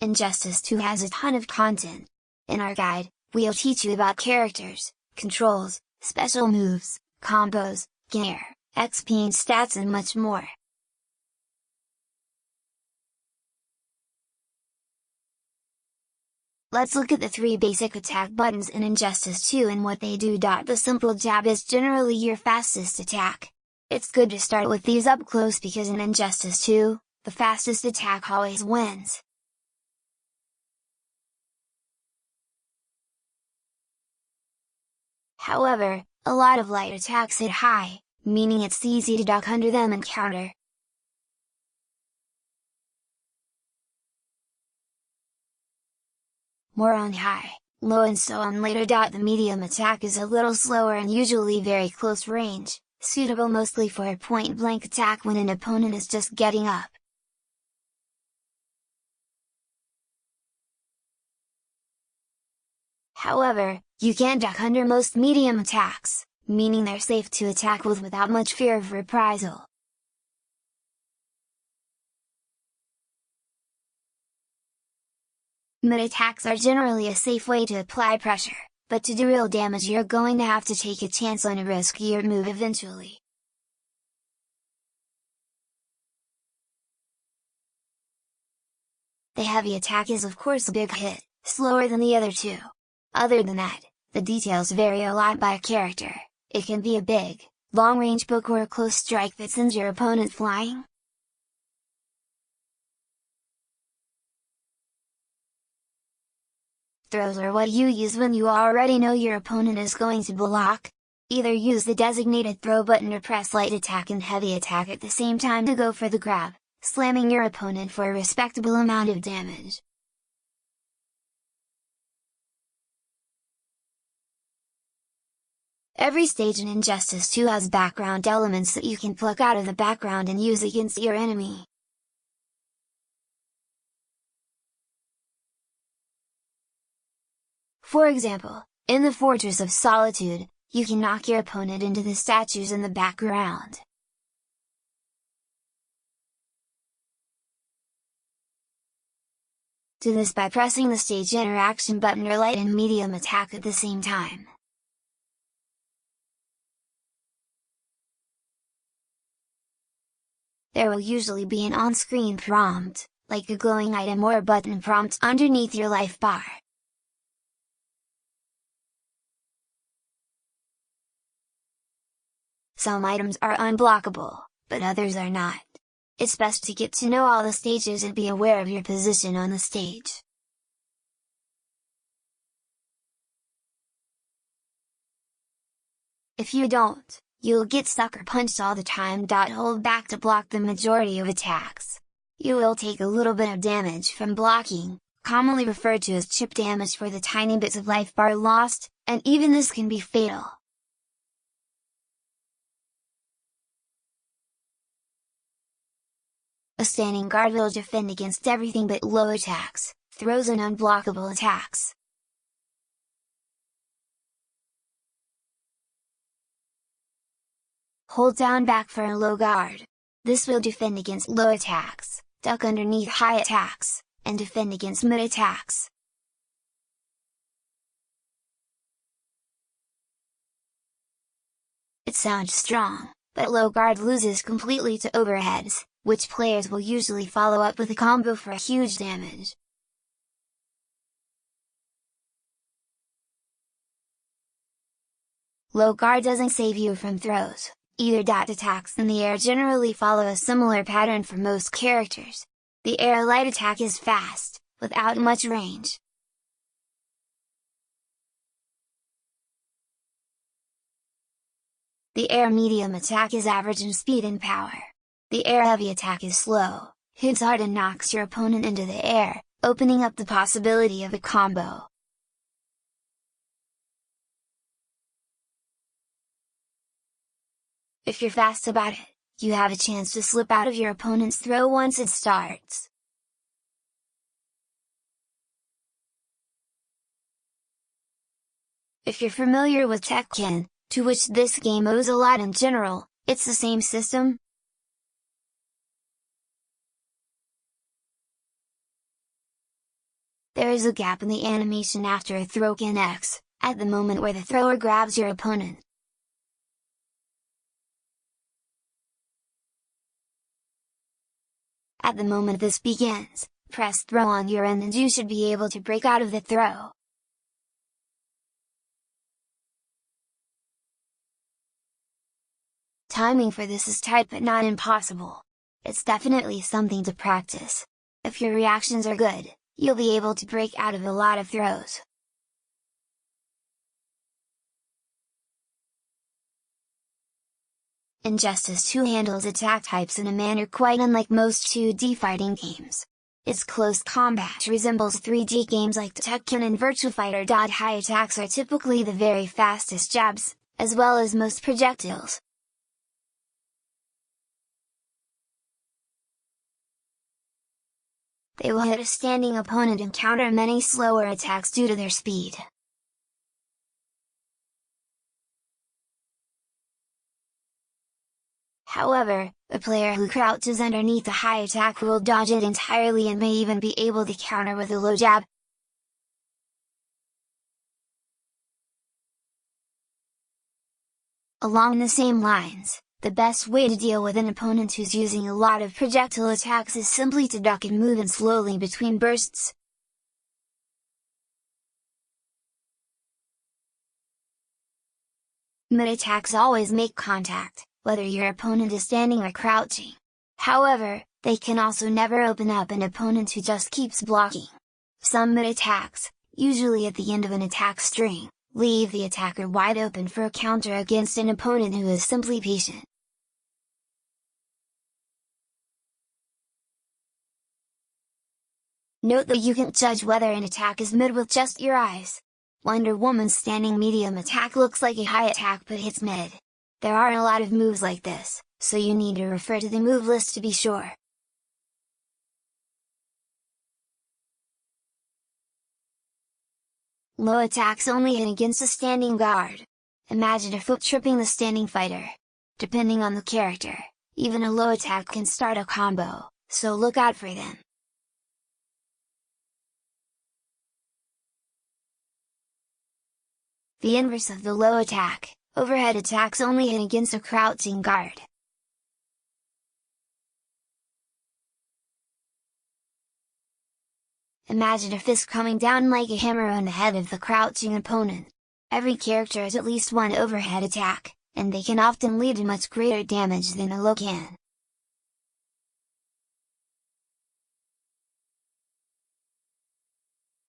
Injustice 2 has a ton of content. In our guide, we'll teach you about characters, controls, special moves, combos, gear, XP and stats and much more. Let's look at the 3 basic attack buttons in Injustice 2 and what they do. The simple jab is generally your fastest attack. It's good to start with these up close because in Injustice 2, the fastest attack always wins. However, a lot of light attacks hit high, meaning it's easy to duck under them and counter. More on high, low and so on later. The medium attack is a little slower and usually very close range, suitable mostly for a point-blank attack when an opponent is just getting up. However, you can duck under most medium attacks, meaning they're safe to attack with without much fear of reprisal. Mid attacks are generally a safe way to apply pressure, but to do real damage you're going to have to take a chance on a riskier move eventually. The heavy attack is of course a big hit, slower than the other two. Other than that, the details vary a lot by character. It can be a big, long-range poke or a close strike that sends your opponent flying. Throws are what you use when you already know your opponent is going to block. Either use the designated throw button or press light attack and heavy attack at the same time to go for the grab, slamming your opponent for a respectable amount of damage. Every stage in Injustice 2 has background elements that you can pluck out of the background and use against your enemy. For example, in the Fortress of Solitude, you can knock your opponent into the statues in the background. Do this by pressing the stage interaction button or light and medium attack at the same time. There will usually be an on-screen prompt, like a glowing item or a button prompt underneath your life bar. Some items are unblockable, but others are not. It's best to get to know all the stages and be aware of your position on the stage. If you don't, you'll get sucker punched all the time. Hold back to block the majority of attacks. You will take a little bit of damage from blocking, commonly referred to as chip damage for the tiny bits of life bar lost, and even this can be fatal. A standing guard will defend against everything but low attacks, throws and unblockable attacks. Hold down back for a low guard. This will defend against low attacks, duck underneath high attacks, and defend against mid attacks. It sounds strong, but low guard loses completely to overheads, which players will usually follow up with a combo for huge damage. Low guard doesn't save you from throws. Either.Attacks in the air generally follow a similar pattern for most characters. The air light attack is fast, without much range. The air medium attack is average in speed and power. The air heavy attack is slow, hits hard and knocks your opponent into the air, opening up the possibility of a combo. If you're fast about it, you have a chance to slip out of your opponent's throw once it starts. If you're familiar with Tekke, to which this game owes a lot in general, it's the same system. There is a gap in the animation after a throw can X, at the moment where the thrower grabs your opponent. At the moment this begins, press throw on your end and you should be able to break out of the throw. Timing for this is tight but not impossible. It's definitely something to practice. If your reactions are good, you'll be able to break out of a lot of throws. Injustice 2 handles attack types in a manner quite unlike most 2D fighting games. Its close combat resembles 3D games like Tekke and Virtua Fighter. High attacks are typically the very fastest jabs, as well as most projectiles. They will hit a standing opponent and counter many slower attacks due to their speed. However, a player who crouches underneath a high attack will dodge it entirely and may even be able to counter with a low jab. Along the same lines, the best way to deal with an opponent who's using a lot of projectile attacks is simply to duck and move in slowly between bursts. Mid attacks always make contact, whether your opponent is standing or crouching. However, they can also never open up an opponent who just keeps blocking. Some mid attacks, usually at the end of an attack string, leave the attacker wide open for a counter against an opponent who is simply patient. Note that you can't judge whether an attack is mid with just your eyes. Wonder Woman's standing medium attack looks like a high attack but hits mid. There aren't a lot of moves like this, so you need to refer to the move list to be sure. Low attacks only hit against a standing guard. Imagine a foot tripping the standing fighter. Depending on the character, even a low attack can start a combo, so look out for them. The inverse of the low attack, overhead attacks only hit against a crouching guard. Imagine a fist coming down like a hammer on the head of the crouching opponent. Every character has at least one overhead attack, and they can often lead to much greater damage than a low can.